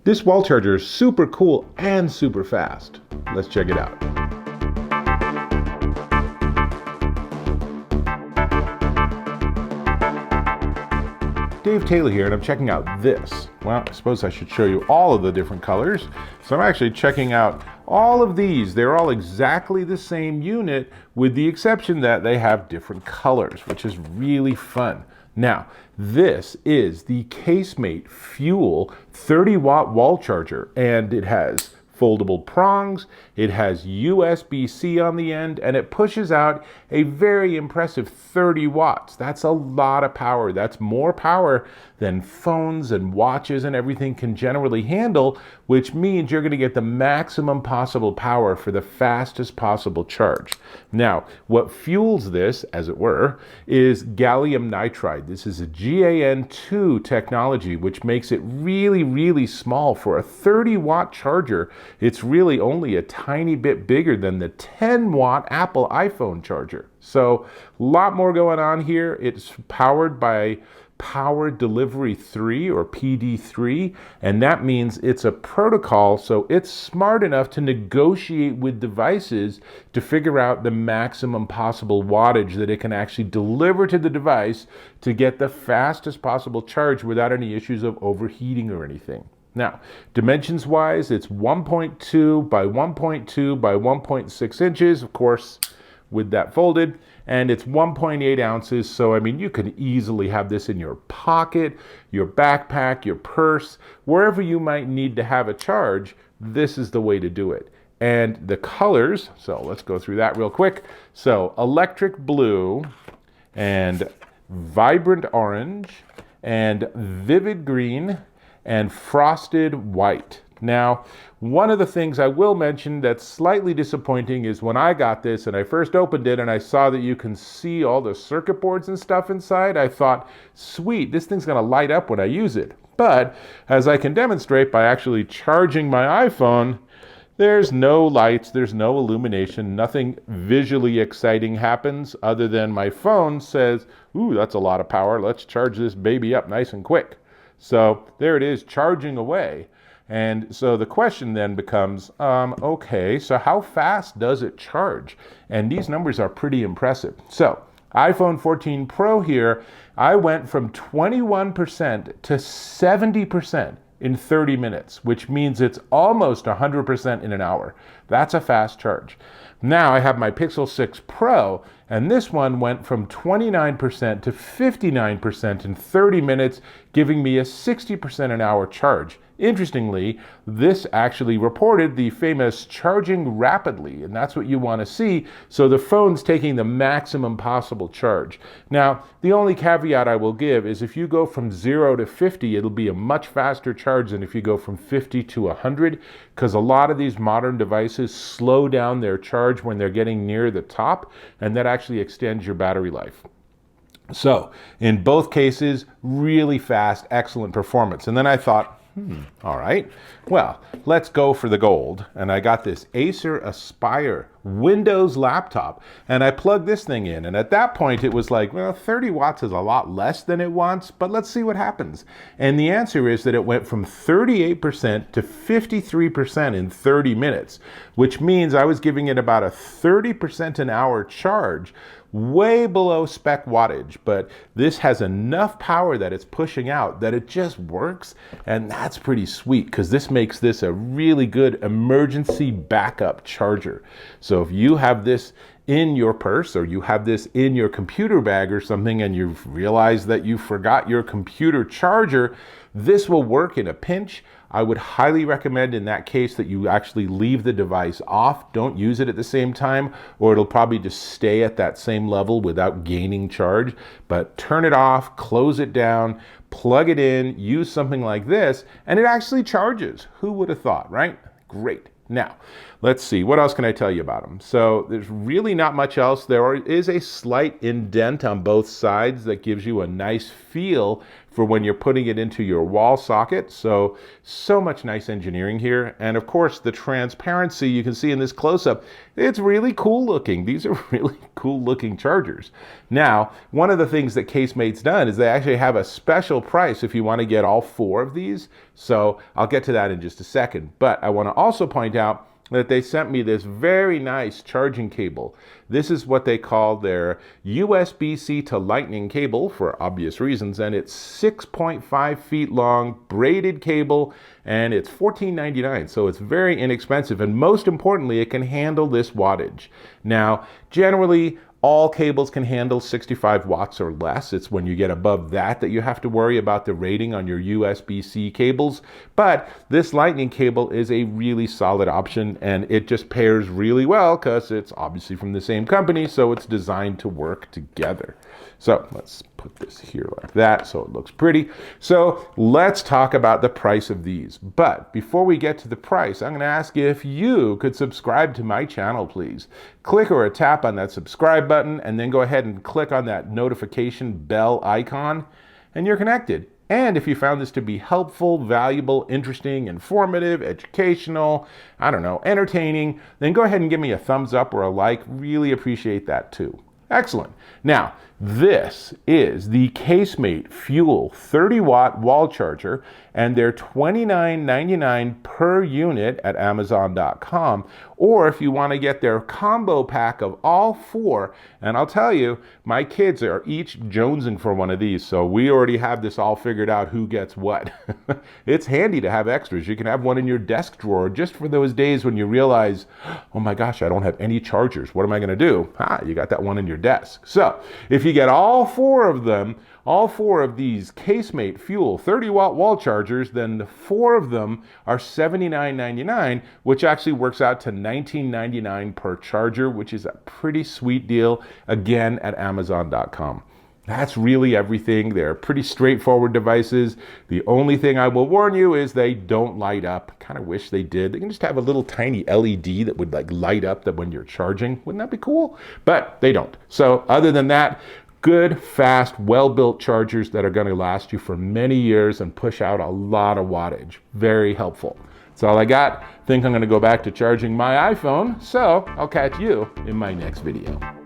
This wall charger is super cool and super fast. Let's check it out. Dave Taylor here, and I'm checking out this. Well, I suppose I should show you all of the different colors. So I'm actually checking out all of these. They're all exactly the same unit, with the exception that they have different colors, which is really fun. Now, this is the Casemate Fuel 30-watt wall charger, and it has foldable prongs, it has USB-C on the end, and it pushes out a very impressive 30 watts. That's a lot of power. That's more power than phones and watches and everything can generally handle, which means you're going to get the maximum possible power for the fastest possible charge. Now, what fuels this, as it were, is gallium nitride. This is a GaN II technology, which makes it really, really small. For a 30-watt charger, it's really only a tiny bit bigger than the 10-watt Apple iPhone charger. So a lot more going on here. It's powered by Power Delivery 3 or PD3, and that means it's a protocol, so it's smart enough to negotiate with devices to figure out the maximum possible wattage that it can actually deliver to the device to get the fastest possible charge without any issues of overheating or anything. Now, dimensions-wise, it's 1.2 by 1.2 by 1.6 inches, of course, with that folded, and it's 1.8 ounces. So, I mean, you could easily have this in your pocket, your backpack, your purse, wherever you might need to have a charge. This is the way to do it. And the colors, so let's go through that real quick. So, electric blue and vibrant orange and vivid green and frosted white. Now, one of the things I will mention that's slightly disappointing is when I got this and I first opened it and I saw that you can see all the circuit boards and stuff inside, I thought, sweet, this thing's gonna light up when I use it. But as I can demonstrate by actually charging my iPhone, there's no lights, there's no illumination, nothing visually exciting happens other than my phone says, ooh, that's a lot of power, let's charge this baby up nice and quick. So there it is, charging away. And so the question then becomes, okay, so how fast does it charge? And these numbers are pretty impressive. So iPhone 14 Pro here, I went from 21% to 70% in 30 minutes, which means it's almost 100% in an hour. That's a fast charge. Now I have my Pixel 6 Pro, and this one went from 29% to 59% in 30 minutes, giving me a 60% an hour charge. Interestingly, this actually reported the famous charging rapidly, and that's what you want to see. So the phone's taking the maximum possible charge. Now, the only caveat I will give is if you go from 0 to 50, it'll be a much faster charge than if you go from 50 to 100, because a lot of these modern devices slow down their charge when they're getting near the top, and that actually extends your battery life. So, in both cases, really fast, excellent performance. And then I thought, all right, well, let's go for the gold. And I got this Acer Aspire Windows laptop, and I plugged this thing in. And at that point, it was like, well, 30 watts is a lot less than it wants, but let's see what happens. And the answer is that it went from 38% to 53% in 30 minutes, which means I was giving it about a 30% an hour charge, way below spec wattage, but this has enough power that it's pushing out that it just works, and that's pretty sweet because this makes this a really good emergency backup charger. So if you have this in your purse or you have this in your computer bag or something and you've realized that you forgot your computer charger, this will work in a pinch. I would highly recommend in that case that you actually leave the device off. Don't use it at the same time, or it'll probably just stay at that same level without gaining charge. But turn it off, close it down, plug it in, use something like this, and it actually charges. Who would have thought, right? Great. Now, let's see, what else can I tell you about them? So there's really not much else. There is a slight indent on both sides that gives you a nice feel for when you're putting it into your wall socket. So much nice engineering here. And of course, the transparency you can see in this close-up, it's really cool looking. These are really cool looking chargers. Now, one of the things that Casemate's done is they actually have a special price if you want to get all 4 of these. So I'll get to that in just a second. But I want to also point out that they sent me this very nice charging cable. This is what they call their USB-C to lightning cable for obvious reasons, and it's 6.5 feet long braided cable, and it's $14.99, so it's very inexpensive, and most importantly, it can handle this wattage. Now, generally, all cables can handle 65 watts or less. It's when you get above that that you have to worry about the rating on your USB-C cables. But this lightning cable is a really solid option, and it just pairs really well because it's obviously from the same company, so it's designed to work together. So let's put this here like that so it looks pretty. So let's talk about the price of these. But before we get to the price, I'm going to ask you if you could subscribe to my channel, please. Click or tap on that subscribe button and then go ahead and click on that notification bell icon and you're connected. And if you found this to be helpful, valuable, interesting, informative, educational, I don't know, entertaining, then go ahead and give me a thumbs up or a like. Really appreciate that too. Excellent. Now, this is the Casemate Fuel 30-watt wall charger, and they're $29.99 per unit at Amazon.com. Or if you want to get their combo pack of all 4, and I'll tell you, my kids are each jonesing for one of these, so we already have this all figured out who gets what. It's handy to have extras. You can have one in your desk drawer just for those days when you realize, oh my gosh, I don't have any chargers. What am I going to do? You got that one in your desk. So if you get all 4 of them, all 4 of these Casemate Fuel 30-watt wall chargers, then the 4 of them are $79.99, which actually works out to $19.99 per charger, which is a pretty sweet deal, again, at Amazon.com. That's really everything. They're pretty straightforward devices. The only thing I will warn you is they don't light up. Kind of wish they did. They can just have a little tiny LED that would like light up that when you're charging. Wouldn't that be cool? But they don't. So other than that, good, fast, well-built chargers that are going to last you for many years and push out a lot of wattage. Very helpful. That's all I got. Think I'm going to go back to charging my iPhone. So I'll catch you in my next video.